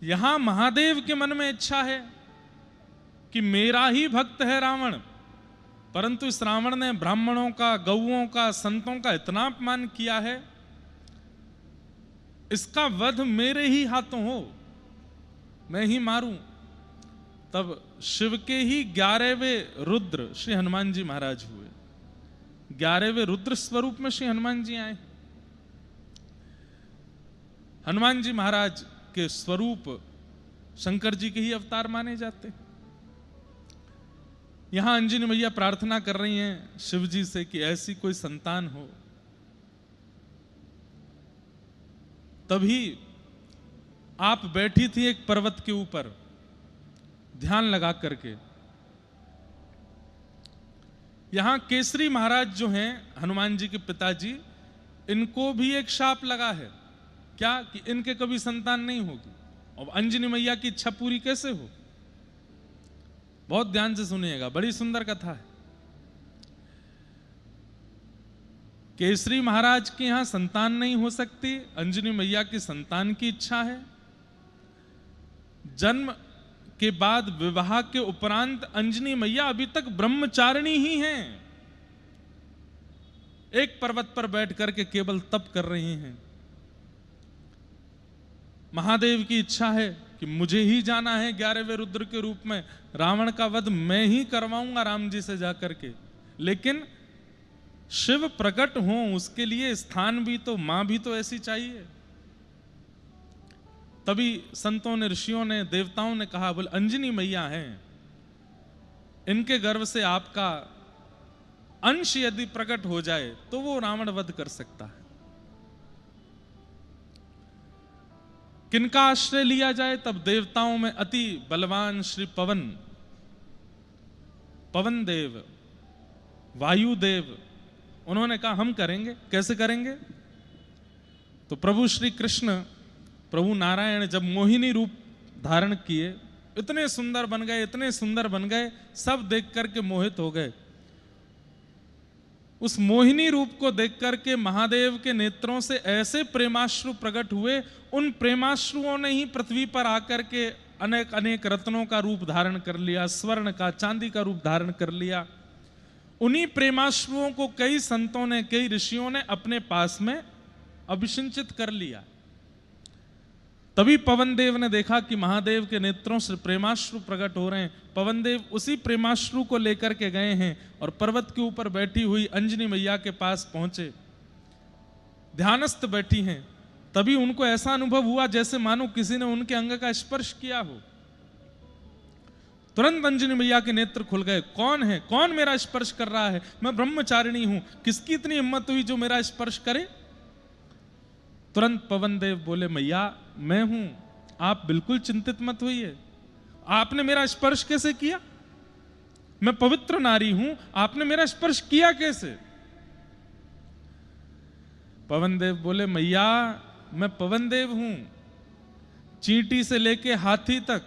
यहां महादेव के मन में इच्छा है कि मेरा ही भक्त है रावण, परंतु इस रावण ने ब्राह्मणों का, गौओं का, संतों का इतना अपमान किया है, इसका वध मेरे ही हाथों हो, मैं ही मारूं। तब शिव के ही 11वें रुद्र श्री हनुमान जी महाराज हुए। 11वें रुद्र स्वरूप में श्री हनुमान जी आए। हनुमान जी महाराज के स्वरूप शंकर जी के ही अवतार माने जाते। यहां अंजनी मैया प्रार्थना कर रही हैं शिव जी से कि ऐसी कोई संतान हो। तभी आप बैठी थी एक पर्वत के ऊपर ध्यान लगा करके। यहां केसरी महाराज जो हैं हनुमान जी के पिताजी, इनको भी एक शाप लगा है। क्या? कि इनके कभी संतान नहीं होगी। और अंजनी मैया की इच्छा पूरी कैसे हो? बहुत ध्यान से सुनिएगा, बड़ी सुंदर कथा है। केसरी महाराज के यहां संतान नहीं हो सकती, अंजनी मैया की संतान की इच्छा है। जन्म के बाद विवाह के उपरांत अंजनी मैया अभी तक ब्रह्मचारिणी ही हैं। एक पर्वत पर बैठ करके केवल तप कर रही हैं। महादेव की इच्छा है कि मुझे ही जाना है 11वें रुद्र के रूप में, रावण का वध मैं ही करवाऊंगा राम जी से जाकर के। लेकिन शिव प्रकट हो, उसके लिए स्थान भी तो, मां भी तो ऐसी चाहिए। तभी संतों ने, ऋषियों ने, देवताओं ने कहा, बोले अंजनी मैया हैं, इनके गर्भ से आपका अंश यदि प्रकट हो जाए तो वो रावण वध कर सकता है। किनका आश्रय लिया जाए? तब देवताओं में अति बलवान श्री पवन देव, वायुदेव, उन्होंने कहा हम करेंगे। कैसे करेंगे? तो प्रभु श्री कृष्ण, प्रभु नारायण जब मोहिनी रूप धारण किए, इतने सुंदर बन गए, इतने सुंदर बन गए, सब देख करके मोहित हो गए। उस मोहिनी रूप को देख करके महादेव के नेत्रों से ऐसे प्रेमाश्रु प्रकट हुए, उन प्रेमाश्रुओं ने ही पृथ्वी पर आकर के अनेक अनेक रत्नों का रूप धारण कर लिया, स्वर्ण का, चांदी का रूप धारण कर लिया। उन्हीं प्रेमाश्रुओं को कई संतों ने, कई ऋषियों ने अपने पास में अभिषिंचित कर लिया। तभी पवन देव ने देखा कि महादेव के नेत्रों से प्रेमाश्रु प्रकट हो रहे हैं। पवन देव उसी प्रेमाश्रु को लेकर के गए हैं और पर्वत के ऊपर बैठी हुई अंजनी मैया के पास पहुंचे। ध्यानस्थ बैठी हैं। तभी उनको ऐसा अनुभव हुआ जैसे मानो किसी ने उनके अंग का स्पर्श किया हो। तुरंत अंजनी मैया के नेत्र खुल गए। कौन है? कौन मेरा स्पर्श कर रहा है? मैं ब्रह्मचारिणी हूं, किसकी इतनी हिम्मत हुई जो मेरा स्पर्श करे? तुरंत पवन देव बोले, मैया मैं हूं, आप बिल्कुल चिंतित मत होइए। आपने मेरा स्पर्श कैसे किया? मैं पवित्र नारी हूं, आपने मेरा स्पर्श किया कैसे? पवन देव बोले, मैया मैं पवन देव हूं, चींटी से लेके हाथी तक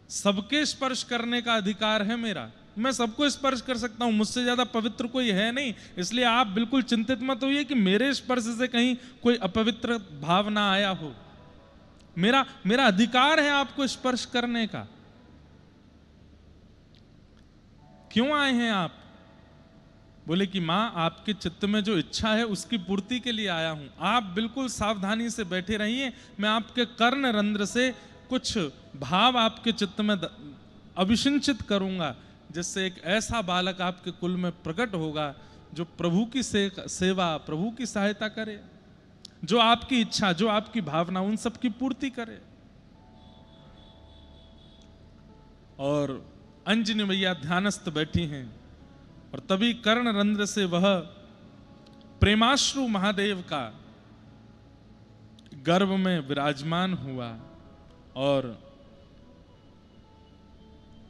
सबके स्पर्श करने का अधिकार है मेरा। मैं सबको स्पर्श कर सकता हूं, मुझसे ज्यादा पवित्र कोई है नहीं। इसलिए आप बिल्कुल चिंतित मत होइए कि मेरे स्पर्श से कहीं कोई अपवित्र भाव ना आया हो। मेरा अधिकार है आपको स्पर्श करने का। क्यों आए हैं आप? बोले कि मां आपके चित्त में जो इच्छा है उसकी पूर्ति के लिए आया हूं। आप बिल्कुल सावधानी से बैठे रहिए, मैं आपके कर्ण रंध्र से कुछ भाव आपके चित्त में अभिषिंचित करूंगा, जिससे एक ऐसा बालक आपके कुल में प्रकट होगा जो प्रभु की सेवा, प्रभु की सहायता करे, जो आपकी इच्छा, जो आपकी भावना, उन सब की पूर्ति करे। और अंजनी मैया ध्यानस्थ बैठी हैं और तभी कर्ण रंध्र से वह प्रेमाश्रु महादेव का गर्भ में विराजमान हुआ और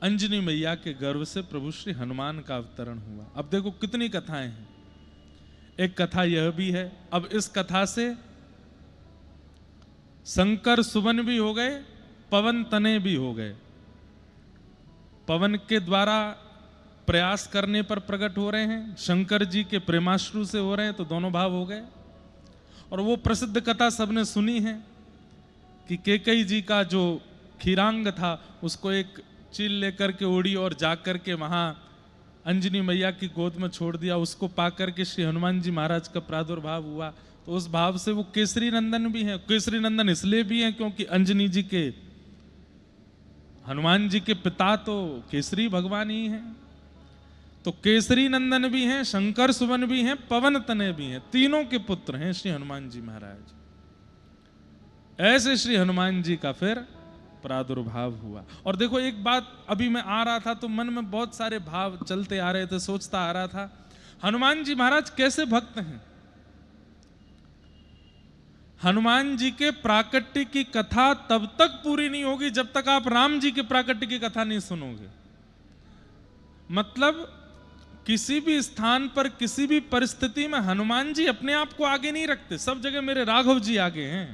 अंजनी मैया के गर्भ से प्रभु श्री हनुमान का अवतरण हुआ। अब देखो कितनी कथाएं हैं। एक कथा यह भी है। अब इस कथा से शंकर सुवन भी हो गए, पवन तने भी हो गए। पवन के द्वारा प्रयास करने पर प्रकट हो रहे हैं, शंकर जी के प्रेमाश्रु से हो रहे हैं, तो दोनों भाव हो गए। और वो प्रसिद्ध कथा सबने सुनी है कि कैकेयी जी का जो खीरांग था उसको एक चील लेकर के उड़ी और जाकर के वहां अंजनी मैया की गोद में छोड़ दिया। उसको पाकर के श्री हनुमान जी महाराज का प्रादुर्भाव हुआ। तो उस भाव से वो केसरी नंदन भी हैं। केसरी नंदन इसलिए भी हैं क्योंकि अंजनी जी के, हनुमान जी के पिता तो केसरी भगवान ही हैं। तो केसरी नंदन भी हैं, शंकर सुवन भी हैं, पवन तनय भी हैं, तीनों के पुत्र हैं श्री हनुमान जी महाराज। ऐसे श्री हनुमान जी का फिर प्रादुर्भाव हुआ। और देखो एक बात, अभी मैं आ रहा था तो मन में बहुत सारे भाव चलते आ रहे थे, सोचता आ रहा था हनुमान जी महाराज कैसे भक्त हैं। हनुमान जी के प्राकट्य की कथा तब तक पूरी नहीं होगी जब तक आप राम जी के प्राकट्य की कथा नहीं सुनोगे। मतलब किसी भी स्थान पर, किसी भी परिस्थिति में हनुमान जी अपने आप को आगे नहीं रखते, सब जगह मेरे राघव जी आगे हैं।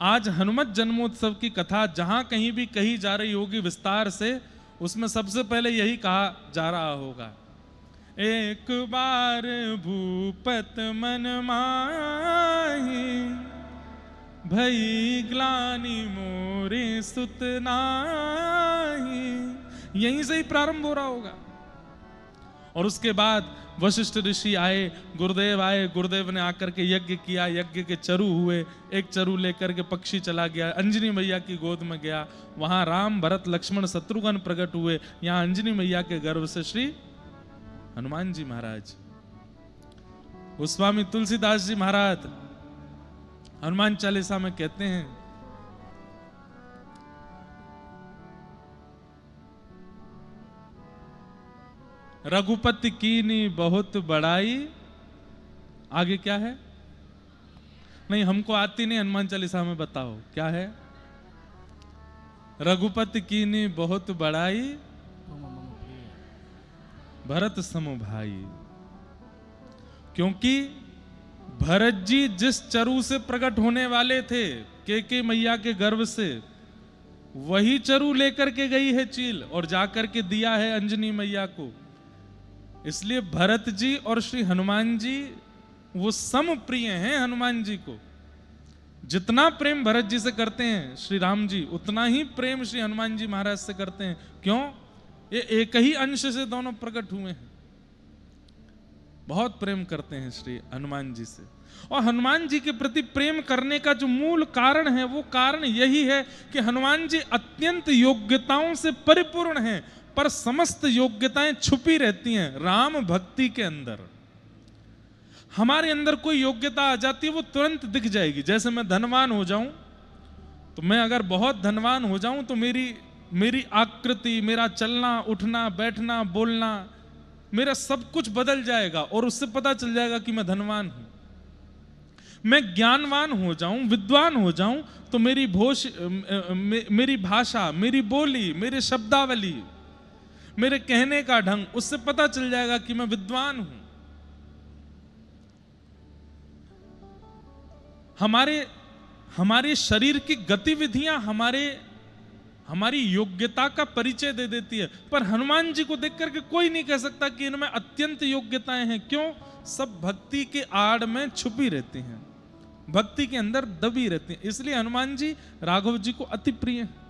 आज हनुमत जन्मोत्सव की कथा जहां कहीं भी कही जा रही होगी विस्तार से, उसमें सबसे पहले यही कहा जा रहा होगा, एक बार भूपत मन माही, भई ग्लानि मोरे सुत नाहि। यहीं से ही प्रारंभ हो रहा होगा। और उसके बाद वशिष्ठ ऋषि आए, गुरुदेव आए, गुरुदेव ने आकर के यज्ञ किया, यज्ञ के चरु हुए, एक चरु लेकर के पक्षी चला गया, अंजनी मैया की गोद में गया, वहां राम भरत लक्ष्मण शत्रुघ्न प्रकट हुए, यहां अंजनी मैया के गर्भ से श्री हनुमान जी महाराज। गोस्वामी तुलसीदास जी महाराज हनुमान चालीसा में कहते हैं, रघुपति कीनी बहुत बड़ाई, आगे क्या है? नहीं, हमको आती नहीं, हनुमान चालीसा में बताओ क्या है। रघुपति कीनी बहुत बड़ाई, भरत समु भाई। क्योंकि भरत जी जिस चरु से प्रकट होने वाले थे, कैकेयी मैया के गर्भ से, वही चरु लेकर के गई है चील और जाकर के दिया है अंजनी मैया को। इसलिए भरत जी और श्री हनुमान जी वो सम प्रिय हैं। हनुमान जी को जितना प्रेम भरत जी से करते हैं श्री राम जी, उतना ही प्रेम श्री हनुमान जी महाराज से करते हैं। क्यों? ये एक ही अंश से दोनों प्रकट हुए हैं। बहुत प्रेम करते हैं श्री हनुमान जी से। और हनुमान जी के प्रति प्रेम करने का जो मूल कारण है, वो कारण यही है कि हनुमान जी अत्यंत योग्यताओं से परिपूर्ण हैं, पर समस्त योग्यताएं छुपी रहती हैं राम भक्ति के अंदर। हमारे अंदर कोई योग्यता आ जाती है, वो तुरंत दिख जाएगी। जैसे मैं धनवान हो जाऊं, तो मैं अगर बहुत धनवान हो जाऊं तो मेरी आकृति, मेरा चलना उठना बैठना बोलना, मेरा सब कुछ बदल जाएगा और उससे पता चल जाएगा कि मैं धनवान हूं। मैं ज्ञानवान हो जाऊं, विद्वान हो जाऊं, तो मेरी भाषा, मेरी बोली, मेरे शब्दावली, मेरे कहने का ढंग, उससे पता चल जाएगा कि मैं विद्वान हूं। हमारे शरीर की गतिविधियां हमारी योग्यता का परिचय दे देती है। पर हनुमान जी को देख करके कोई नहीं कह सकता कि इनमें अत्यंत योग्यताएं हैं। क्यों? सब भक्ति के आड़ में छुपी रहती हैं, भक्ति के अंदर दबी रहती हैं। इसलिए हनुमान जी राघव जी को अति प्रिय हैं।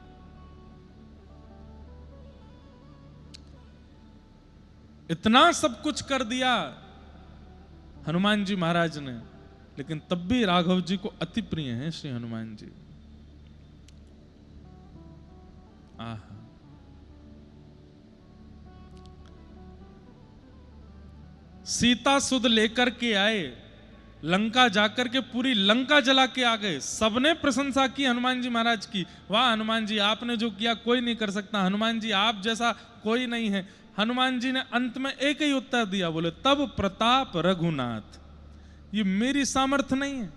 इतना सब कुछ कर दिया हनुमान जी महाराज ने, लेकिन तब भी राघव जी को अति प्रिय हैं श्री हनुमान जी। सीता सुध लेकर के आए, लंका जाकर के पूरी लंका जला के आ गए। सबने प्रशंसा की हनुमान जी महाराज की, वाह हनुमान जी, आपने जो किया कोई नहीं कर सकता, हनुमान जी आप जैसा कोई नहीं है। हनुमान जी ने अंत में एक ही उत्तर दिया, बोले तब प्रताप रघुनाथ, ये मेरी सामर्थ्य नहीं है,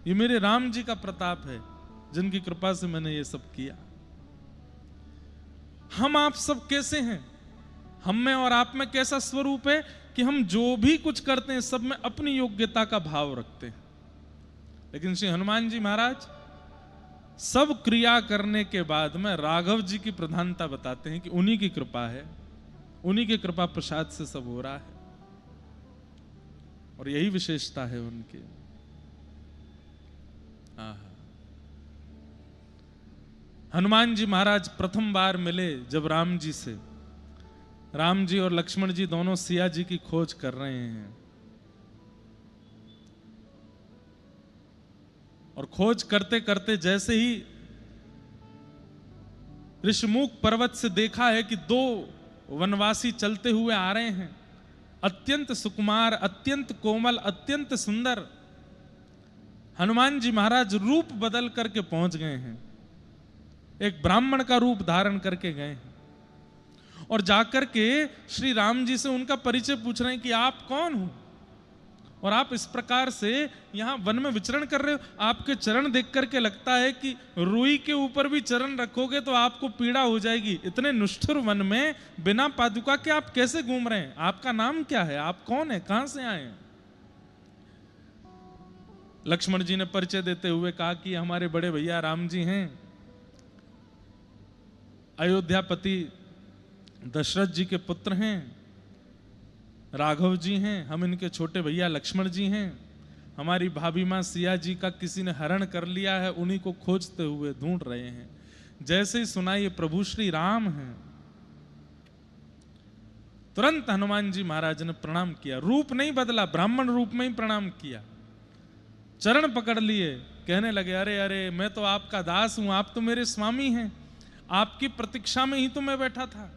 ये मेरे राम जी का प्रताप है, जिनकी कृपा से मैंने ये सब किया। हम आप सब कैसे हैं? हम में और आप में कैसा स्वरूप है कि हम जो भी कुछ करते हैं सब में अपनी योग्यता का भाव रखते हैं। लेकिन श्री हनुमान जी महाराज सब क्रिया करने के बाद में राघव जी की प्रधानता बताते हैं कि उन्हीं की कृपा है, उन्हीं के कृपा प्रसाद से सब हो रहा है, और यही विशेषता है उनकी। हनुमान जी महाराज प्रथम बार मिले जब राम जी से, राम जी और लक्ष्मण जी दोनों सिया जी की खोज कर रहे हैं, और खोज करते करते जैसे ही ऋषमुख पर्वत से देखा है कि दो वनवासी चलते हुए आ रहे हैं, अत्यंत सुकुमार, अत्यंत कोमल, अत्यंत सुंदर, हनुमान जी महाराज रूप बदल करके पहुंच गए हैं, एक ब्राह्मण का रूप धारण करके गए हैं, और जाकर के श्री राम जी से उनका परिचय पूछ रहे हैं कि आप कौन हो और आप इस प्रकार से यहां वन में विचरण कर रहे हो। आपके चरण देख करके लगता है कि रुई के ऊपर भी चरण रखोगे तो आपको पीड़ा हो जाएगी। इतने निष्ठुर वन में बिना पादुका के आप कैसे घूम रहे हैं? आपका नाम क्या है? आप कौन है? कहां से आए हैं? लक्ष्मण जी ने परिचय देते हुए कहा कि हमारे बड़े भैया राम जी हैं, अयोध्यापति दशरथ जी के पुत्र हैं, राघव जी हैं, हम इनके छोटे भैया लक्ष्मण जी हैं, हमारी भाभी मां सिया जी का किसी ने हरण कर लिया है, उन्हीं को खोजते हुए ढूंढ रहे हैं। जैसे ही सुना ये प्रभु श्री राम हैं, तुरंत हनुमान जी महाराज ने प्रणाम किया, रूप नहीं बदला, ब्राह्मण रूप में ही प्रणाम किया, चरण पकड़ लिए, कहने लगे अरे अरे मैं तो आपका दास हूं, आप तो मेरे स्वामी हैं, आपकी प्रतीक्षा में ही तो मैं बैठा था।